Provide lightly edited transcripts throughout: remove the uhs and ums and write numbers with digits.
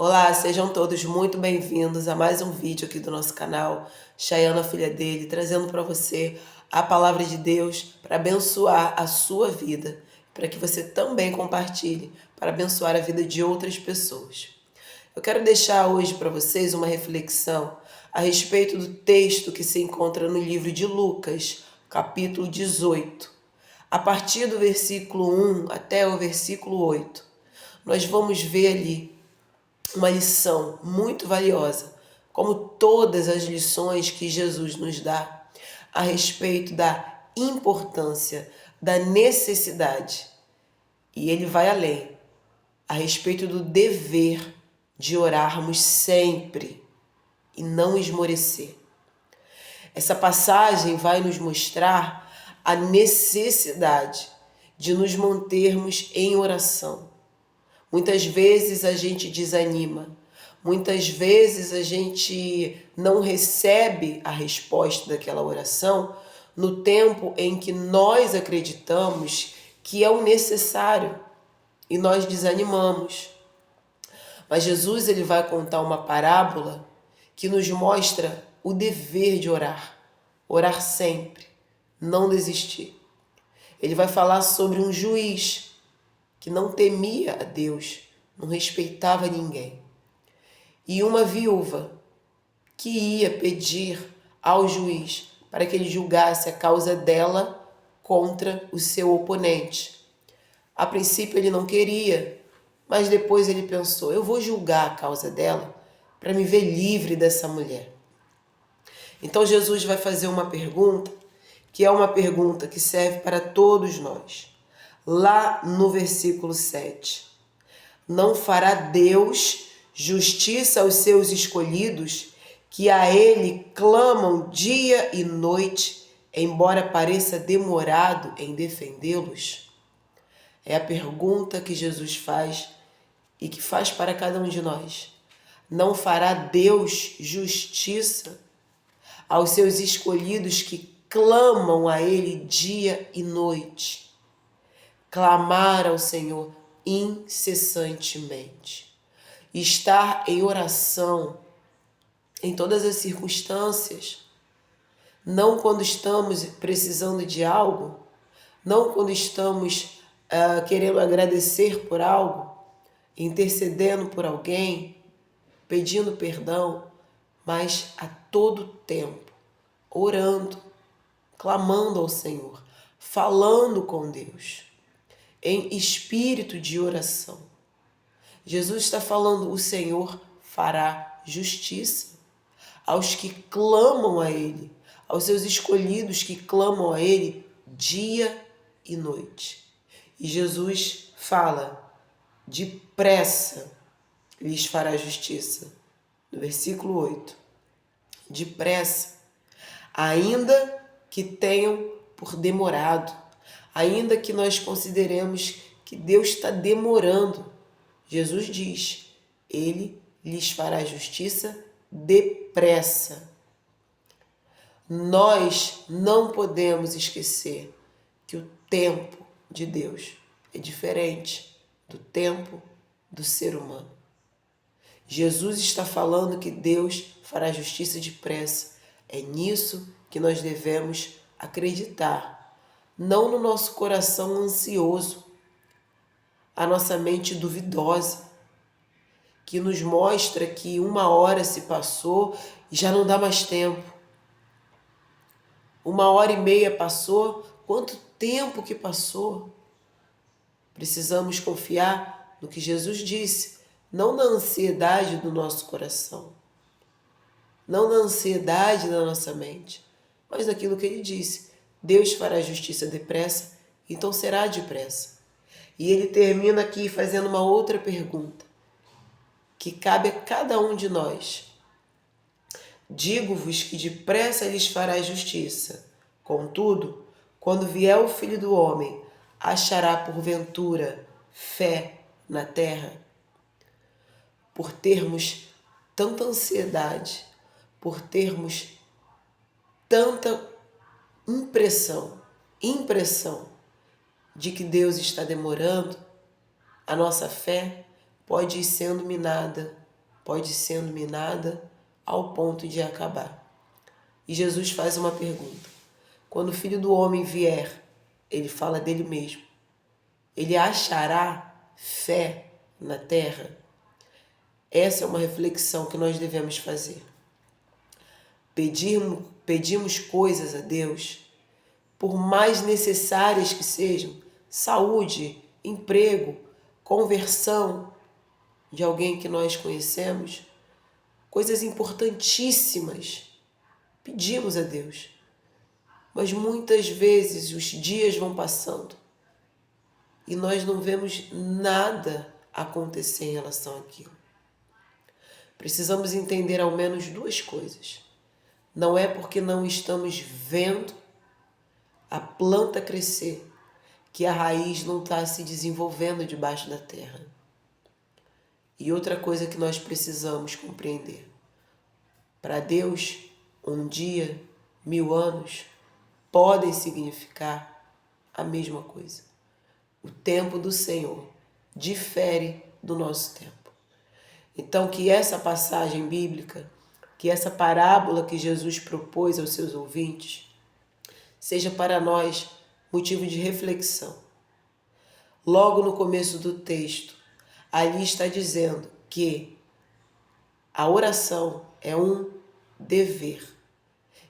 Olá, sejam todos muito bem-vindos a mais um vídeo aqui do nosso canal, Chayana Filha dele, trazendo para você a palavra de Deus para abençoar a sua vida, para que você também compartilhe, para abençoar a vida de outras pessoas. Eu quero deixar hoje para vocês uma reflexão a respeito do texto que se encontra no livro de Lucas, capítulo 18, a partir do versículo 1 até o versículo 8. Nós vamos ver ali uma lição muito valiosa, como todas as lições que Jesus nos dá a respeito da importância, da necessidade. E ele vai além, a respeito do dever de orarmos sempre e não esmorecer. Essa passagem vai nos mostrar a necessidade de nos mantermos em oração. Muitas vezes a gente desanima, muitas vezes a gente não recebe a resposta daquela oração no tempo em que nós acreditamos que é o necessário e nós desanimamos. Mas Jesus ele vai contar uma parábola que nos mostra o dever de orar, orar sempre, não desistir. Ele vai falar sobre um juiz que não temia a Deus, não respeitava ninguém. E uma viúva que ia pedir ao juiz para que ele julgasse a causa dela contra o seu oponente. A princípio ele não queria, mas depois ele pensou, eu vou julgar a causa dela para me ver livre dessa mulher. Então Jesus vai fazer uma pergunta, que é uma pergunta que serve para todos nós. Lá no versículo 7. Não fará Deus justiça aos seus escolhidos, que a Ele clamam dia e noite, embora pareça demorado em defendê-los? É a pergunta que Jesus faz e que faz para cada um de nós. Não fará Deus justiça aos seus escolhidos que clamam a Ele dia e noite? Clamar ao Senhor incessantemente. Estar em oração em todas as circunstâncias. Não quando estamos precisando de algo, não quando estamos querendo agradecer por algo, intercedendo por alguém, pedindo perdão, mas a todo tempo, orando, clamando ao Senhor, falando com Deus, em espírito de oração. Jesus está falando, o Senhor fará justiça aos que clamam a Ele, aos seus escolhidos que clamam a Ele dia e noite. E Jesus fala, depressa lhes fará justiça. No versículo 8. Depressa, ainda que tenham por demorado, ainda que nós consideremos que Deus está demorando, Jesus diz, Ele lhes fará justiça depressa. Nós não podemos esquecer que o tempo de Deus é diferente do tempo do ser humano. Jesus está falando que Deus fará justiça depressa. É nisso que nós devemos acreditar. Não no nosso coração ansioso, a nossa mente duvidosa, que nos mostra que 1 hora se passou e já não dá mais tempo. 1 hora e meia passou, quanto tempo que passou? Precisamos confiar no que Jesus disse, não na ansiedade do nosso coração, não na ansiedade da nossa mente, mas naquilo que Ele disse. Deus fará justiça depressa, então será depressa. E ele termina aqui fazendo uma outra pergunta, que cabe a cada um de nós. Digo-vos que depressa lhes fará justiça. Contudo, quando vier o Filho do Homem, achará porventura fé na terra? Por termos tanta ansiedade, por termos tanta impressão de que Deus está demorando, a nossa fé pode ir sendo minada pode sendo minada ao ponto de acabar. E Jesus faz uma pergunta. Quando o Filho do Homem vier, ele fala dele mesmo. Ele achará fé na terra? Essa é uma reflexão que nós devemos fazer. Pedimos coisas a Deus, por mais necessárias que sejam, saúde, emprego, conversão de alguém que nós conhecemos, coisas importantíssimas, pedimos a Deus. Mas muitas vezes os dias vão passando e nós não vemos nada acontecer em relação àquilo. Precisamos entender ao menos duas coisas. Não é porque não estamos vendo a planta crescer que a raiz não está se desenvolvendo debaixo da terra. E outra coisa que nós precisamos compreender. Para Deus, um dia, 1000 anos, podem significar a mesma coisa. O tempo do Senhor difere do nosso tempo. Então, que essa passagem bíblica, que essa parábola que Jesus propôs aos seus ouvintes, seja para nós motivo de reflexão. Logo no começo do texto, ali está dizendo que a oração é um dever.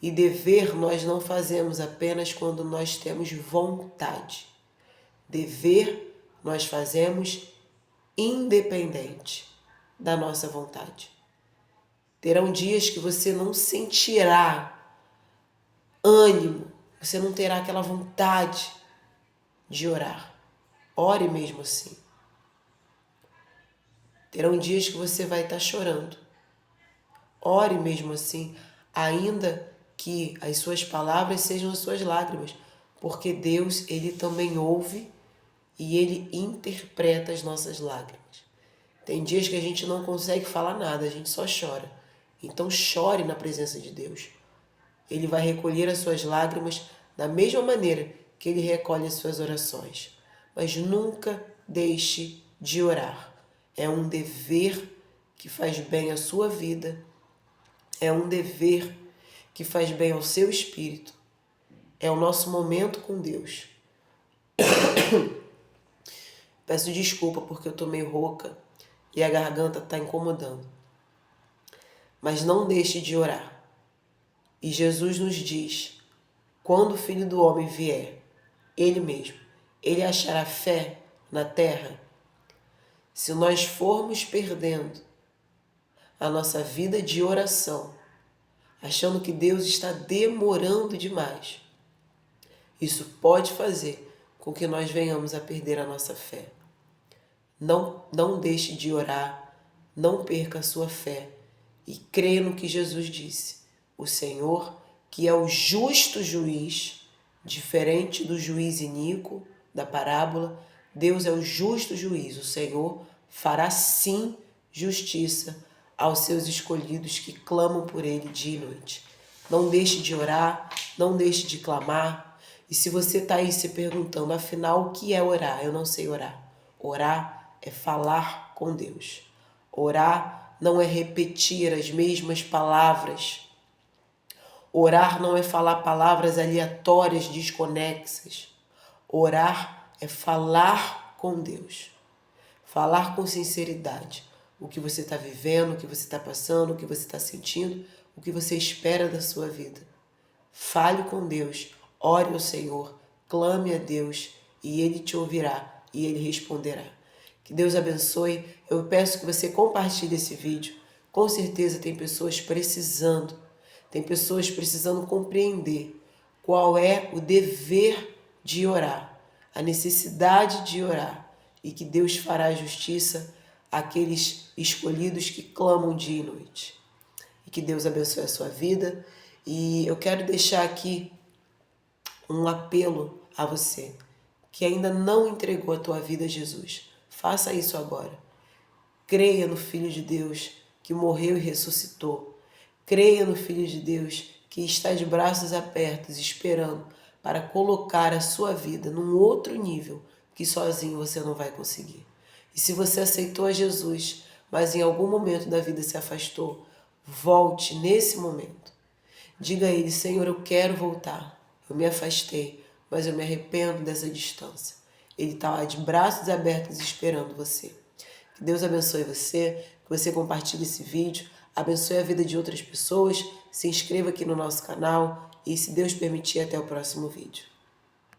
E dever nós não fazemos apenas quando nós temos vontade. Dever nós fazemos independente da nossa vontade. Terão dias que você não sentirá ânimo, você não terá aquela vontade de orar. Ore mesmo assim. Terão dias que você vai estar chorando. Ore mesmo assim, ainda que as suas palavras sejam as suas lágrimas, porque Deus, Ele também ouve e Ele interpreta as nossas lágrimas. Tem dias que a gente não consegue falar nada, a gente só chora. Então chore na presença de Deus. Ele vai recolher as suas lágrimas da mesma maneira que Ele recolhe as suas orações. Mas nunca deixe de orar. É um dever que faz bem à sua vida. É um dever que faz bem ao seu espírito. É o nosso momento com Deus. Peço desculpa porque eu tô meio rouca e a garganta está incomodando. Mas não deixe de orar. E Jesus nos diz, quando o Filho do Homem vier, Ele mesmo, Ele achará fé na terra? Se nós formos perdendo a nossa vida de oração, achando que Deus está demorando demais, isso pode fazer com que nós venhamos a perder a nossa fé. Não deixe de orar, não perca a sua fé e creia no que Jesus disse. O Senhor, que é o justo juiz, diferente do juiz iníquo da parábola, Deus é o justo juiz. O Senhor fará sim justiça aos seus escolhidos que clamam por Ele dia e noite. Não deixe de orar, não deixe de clamar. E se você está aí se perguntando, afinal, o que é orar? Eu não sei orar. Orar é falar com Deus. Orar não é repetir as mesmas palavras. Orar não é falar palavras aleatórias, desconexas. Orar é falar com Deus. Falar com sinceridade. O que você está vivendo, o que você está passando, o que você está sentindo, o que você espera da sua vida. Fale com Deus, ore ao Senhor, clame a Deus e Ele te ouvirá e Ele responderá. Que Deus abençoe. Eu peço que você compartilhe esse vídeo. Com certeza tem pessoas precisando. Tem pessoas precisando compreender qual é o dever de orar, a necessidade de orar, e que Deus fará justiça àqueles escolhidos que clamam dia e noite. E que Deus abençoe a sua vida. E eu quero deixar aqui um apelo a você que ainda não entregou a tua vida a Jesus. Faça isso agora. Creia no Filho de Deus que morreu e ressuscitou. Creia no Filho de Deus que está de braços abertos esperando para colocar a sua vida num outro nível que sozinho você não vai conseguir. E se você aceitou a Jesus, mas em algum momento da vida se afastou, volte nesse momento. Diga a Ele: Senhor, eu quero voltar. Eu me afastei, mas eu me arrependo dessa distância. Ele está lá de braços abertos esperando você. Que Deus abençoe você, que você compartilhe esse vídeo, abençoe a vida de outras pessoas, se inscreva aqui no nosso canal e, se Deus permitir, até o próximo vídeo.